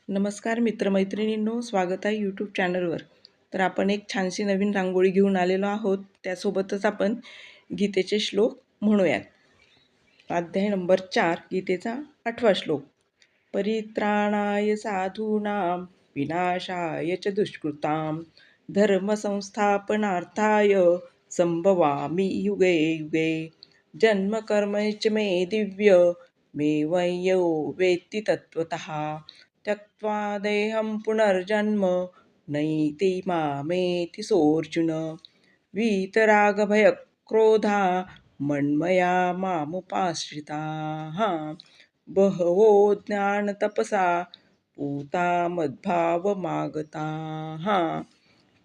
नमस्कार मित्रमैत्रिणींनो, स्वागत आहे यूट्यूब चॅनलवर. तर आपण एक छानशी नवीन रांगोळी घेऊन आलेलो आहोत. त्यासोबतच आपण गीतेचे श्लोक म्हणूयात. अध्याय नंबर 4, गीतेचा 8वा श्लोक. परित्राणाय साधूनां विनाशाय च दुष्कृतां धर्मसंस्थापनार्थाय संभवामि युगे युगे. जन्म कर्म च मे दिव्य मे वैयो वेत्ति तत्त्वतः त्यक्त्वा देहं पुनर्जन्म नैति मामेति सोऽर्जुन. वीतरागभयक्रोधा मन्मया मामुपाश्रिताः बहवो ज्ञानतपसा पूता मद्भावमागताः.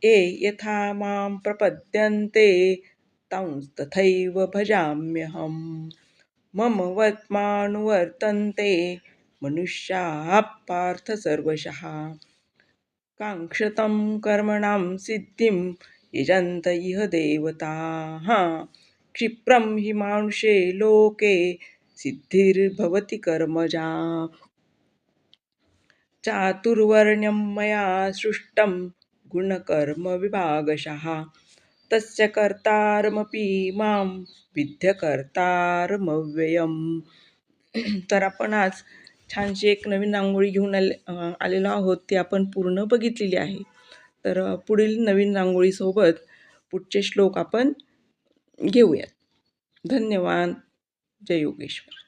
ये यथा मां प्रपद्यन्ते तंस्तथैव भजाम्यहम्. मम वर्त्मानुवर्तन्ते मनुष्याः पार्थ सर्वशः. काङ्क्षतं कर्मणां सिद्धिं यजन्त इह देवताः. क्षिप्रं हि मानुषे लोके सिद्धिर्भवति कर्मजा. चातुर्वर्ण्यं मया सृष्टं गुणकर्मविभागशः. तस्य कर्तारमपि मां विद्यकर्तारमव्ययम्. तर आपण आज छानशी एक नवीन रांगोळी घेऊन आलेलो आहोत. ती आपण पूर्ण बघितलेली आहे. तर पुढील नवीन रांगोळीसोबत पुढचे श्लोक आपण घेऊयात. धन्यवाद. जय योगेश्वर.